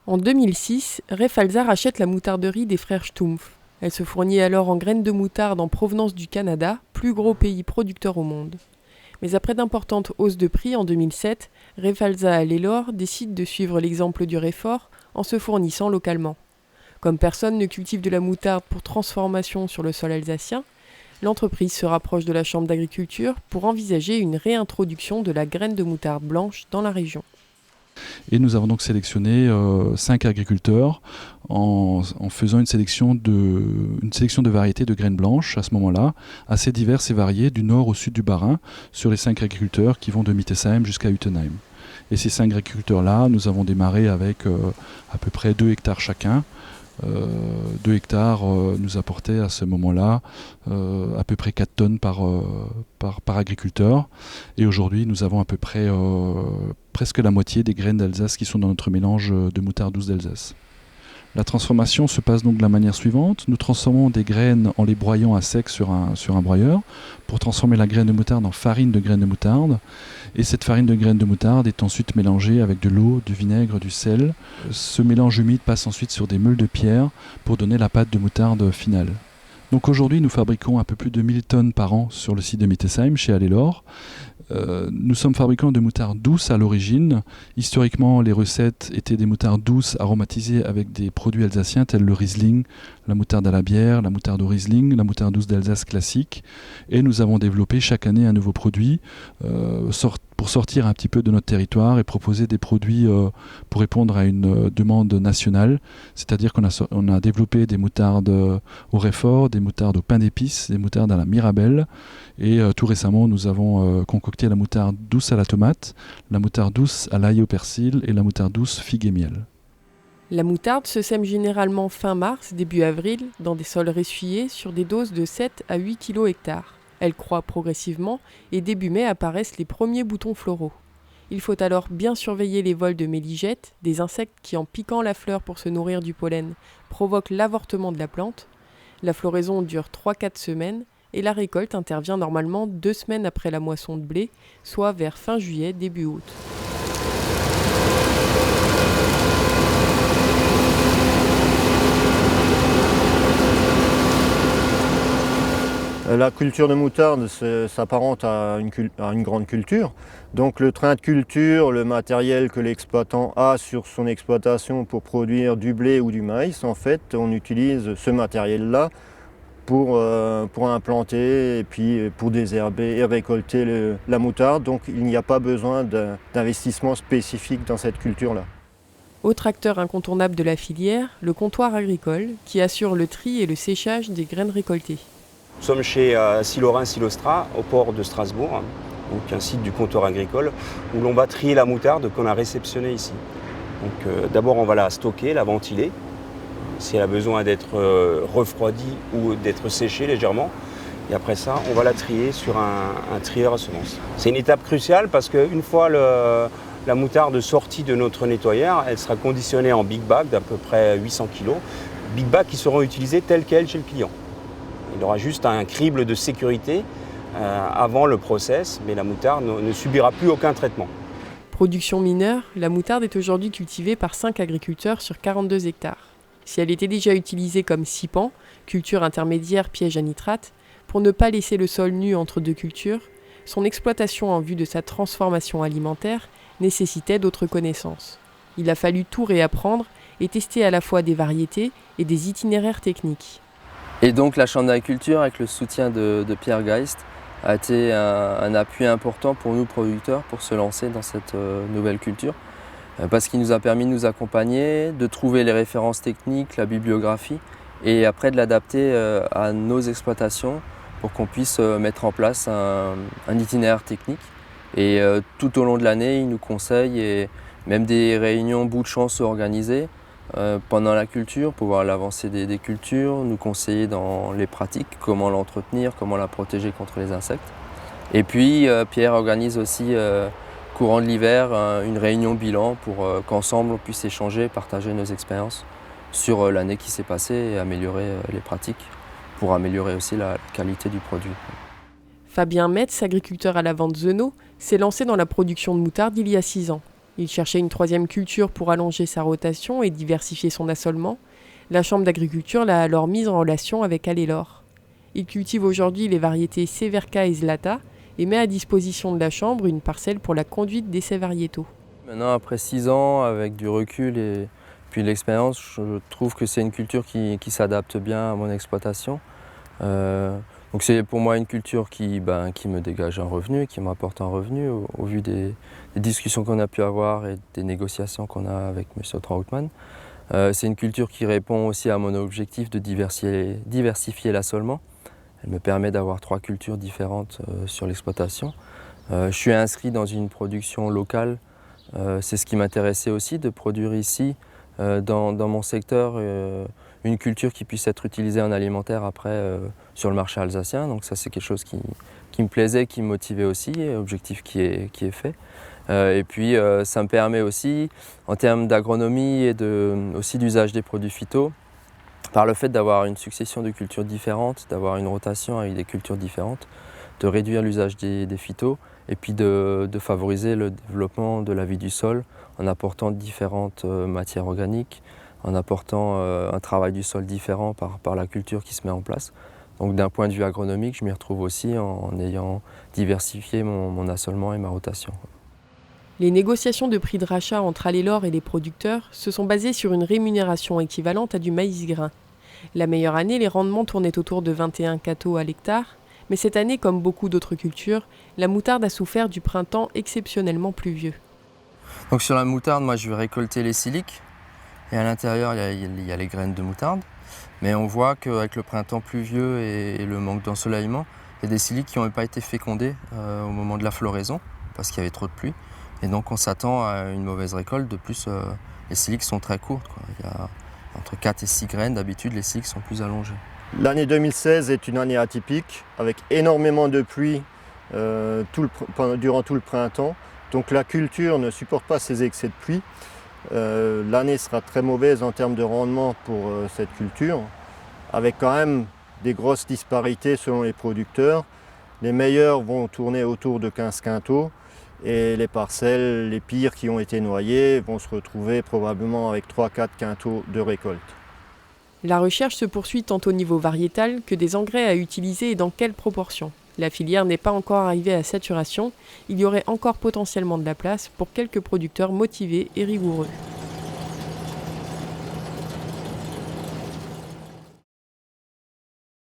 En 2006, Refalsa rachète la moutarderie des frères Stumpf. Elle se fournit alors en graines de moutarde en provenance du Canada, plus gros pays producteur au monde. Mais après d'importantes hausses de prix en 2007, Refalsa Lelor décide de suivre l'exemple du Réfort en se fournissant localement. Comme personne ne cultive de la moutarde pour transformation sur le sol alsacien, l'entreprise se rapproche de la Chambre d'agriculture pour envisager une réintroduction de la graine de moutarde blanche dans la région. Et nous avons donc sélectionné 5 agriculteurs en faisant une sélection de variétés de graines blanches à ce moment-là, assez diverses et variées du nord au sud du Bas-Rhin, sur les 5 agriculteurs qui vont de Mittesheim jusqu'à Utenheim. Et ces 5 agriculteurs-là, nous avons démarré avec à peu près 2 hectares chacun. 2 hectares nous apportaient à ce moment-là à peu près 4 tonnes par agriculteur. Et aujourd'hui, nous avons à peu près presque la moitié des graines d'Alsace qui sont dans notre mélange de moutarde douce d'Alsace. La transformation se passe donc de la manière suivante. Nous transformons des graines en les broyant à sec sur un broyeur pour transformer la graine de moutarde en farine de graines de moutarde. Et cette farine de graines de moutarde est ensuite mélangée avec de l'eau, du vinaigre, du sel. Ce mélange humide passe ensuite sur des meules de pierre pour donner la pâte de moutarde finale. Donc aujourd'hui, nous fabriquons un peu plus de 1000 tonnes par an sur le site de Mittesheim, chez Alelor. Nous sommes fabricants de moutarde douce à l'origine. Historiquement, les recettes étaient des moutardes douces aromatisées avec des produits alsaciens tels le Riesling, la moutarde à la bière, la moutarde au Riesling, la moutarde douce d'Alsace classique. Et nous avons développé chaque année un nouveau produit pour sortir un petit peu de notre territoire et proposer des produits pour répondre à une demande nationale. C'est-à-dire qu'on a développé des moutardes au Réfort, des moutardes au pain d'épices, des moutardes à la Mirabelle. Et tout récemment, nous avons concocté la moutarde douce à la tomate, la moutarde douce à l'ail au persil et la moutarde douce figue et miel. La moutarde se sème généralement fin mars, début avril, dans des sols ressuyés sur des doses de 7 à 8 kg hectares. Elle croît progressivement et début mai apparaissent les premiers boutons floraux. Il faut alors bien surveiller les vols de méligettes, des insectes qui, en piquant la fleur pour se nourrir du pollen, provoquent l'avortement de la plante. La floraison dure 3-4 semaines et la récolte intervient normalement 2 semaines après la moisson de blé, soit vers fin juillet, début août. La culture de moutarde s'apparente à une grande culture. Donc le train de culture, le matériel que l'exploitant a sur son exploitation pour produire du blé ou du maïs, en fait, on utilise ce matériel-là pour implanter et puis pour désherber et récolter la moutarde. Donc il n'y a pas besoin d'investissement spécifique dans cette culture-là. Autre acteur incontournable de la filière, le comptoir agricole, qui assure le tri et le séchage des graines récoltées. Nous sommes chez Silorin Silostra, au port de Strasbourg, donc un site du comptoir agricole, où l'on va trier la moutarde qu'on a réceptionnée ici. Donc d'abord on va la stocker, la ventiler, si elle a besoin d'être refroidie ou d'être séchée légèrement. Et après ça, on va la trier sur un trieur à semences. C'est une étape cruciale parce qu'une fois la moutarde sortie de notre nettoyeur, elle sera conditionnée en big bag d'à peu près 800 kg. Big bag qui seront utilisés tels quels chez le client. Il aura juste un crible de sécurité avant le process, mais la moutarde ne subira plus aucun traitement. Production mineure, la moutarde est aujourd'hui cultivée par 5 agriculteurs sur 42 hectares. Si elle était déjà utilisée comme scipan, culture intermédiaire piège à nitrate, pour ne pas laisser le sol nu entre 2 cultures, son exploitation en vue de sa transformation alimentaire nécessitait d'autres connaissances. Il a fallu tout réapprendre et tester à la fois des variétés et des itinéraires techniques. Et donc la Chambre d'agriculture, avec le soutien de Pierre Geist, a été un appui important pour nous producteurs pour se lancer dans cette nouvelle culture. Parce qu'il nous a permis de nous accompagner, de trouver les références techniques, la bibliographie, et après de l'adapter à nos exploitations pour qu'on puisse mettre en place un itinéraire technique. Et tout au long de l'année, il nous conseille, et même des réunions bout de champ sont organisées pendant la culture pour voir l'avancée des cultures, nous conseiller dans les pratiques, comment l'entretenir, comment la protéger contre les insectes. Et puis Pierre organise aussi courant de l'hiver une réunion bilan pour qu'ensemble on puisse échanger, partager nos expériences sur l'année qui s'est passée et améliorer les pratiques pour améliorer aussi la qualité du produit. Fabien Metz, agriculteur à la vente Zenot, s'est lancé dans la production de moutarde il y a 6 ans. Il cherchait une troisième culture pour allonger sa rotation et diversifier son assolement. La Chambre d'agriculture l'a alors mise en relation avec Allelore. Il cultive aujourd'hui les variétés Severka et Zlata et met à disposition de la Chambre une parcelle pour la conduite d'essais variétaux. Maintenant, après 6 ans, avec du recul et puis l'expérience, je trouve que c'est une culture qui s'adapte bien à mon exploitation. Donc c'est pour moi une culture qui me dégage un revenu, qui m'apporte un revenu au vu des discussions qu'on a pu avoir et des négociations qu'on a avec M. Trautmann. C'est une culture qui répond aussi à mon objectif de diversifier l'assolement. Elle me permet d'avoir 3 cultures différentes sur l'exploitation. Je suis inscrit dans une production locale. C'est ce qui m'intéressait aussi, de produire ici, dans mon secteur, une culture qui puisse être utilisée en alimentaire après sur le marché alsacien. Donc ça, c'est quelque chose qui me plaisait, qui me motivait aussi, objectif qui est fait. Et puis ça me permet aussi, en termes d'agronomie et aussi d'usage des produits phyto, par le fait d'avoir une succession de cultures différentes, d'avoir une rotation avec des cultures différentes, de réduire l'usage des phytos et puis de favoriser le développement de la vie du sol en apportant différentes matières organiques, en apportant un travail du sol différent par la culture qui se met en place. Donc d'un point de vue agronomique, je m'y retrouve aussi en ayant diversifié mon assolement et ma rotation. Les négociations de prix de rachat entre Allelore et les producteurs se sont basées sur une rémunération équivalente à du maïs grain. La meilleure année, les rendements tournaient autour de 21 cathos à l'hectare, mais cette année, comme beaucoup d'autres cultures, la moutarde a souffert du printemps exceptionnellement pluvieux. Donc sur la moutarde, moi je vais récolter les siliques, et à l'intérieur il y a les graines de moutarde. Mais on voit qu'avec le printemps pluvieux et le manque d'ensoleillement, il y a des siliques qui n'ont pas été fécondés au moment de la floraison, parce qu'il y avait trop de pluie. Et donc on s'attend à une mauvaise récolte. De plus, les siliques sont très courtes, quoi. Il y a entre 4 et 6 graines, d'habitude les siliques sont plus allongées. L'année 2016 est une année atypique, avec énormément de pluie durant tout le printemps. Donc la culture ne supporte pas ces excès de pluie. L'année sera très mauvaise en termes de rendement pour cette culture, avec quand même des grosses disparités selon les producteurs. Les meilleurs vont tourner autour de 15 quintaux et les parcelles, les pires qui ont été noyées, vont se retrouver probablement avec 3-4 quintaux de récolte. La recherche se poursuit tant au niveau variétal que des engrais à utiliser et dans quelle proportion. La filière n'est pas encore arrivée à saturation, il y aurait encore potentiellement de la place pour quelques producteurs motivés et rigoureux.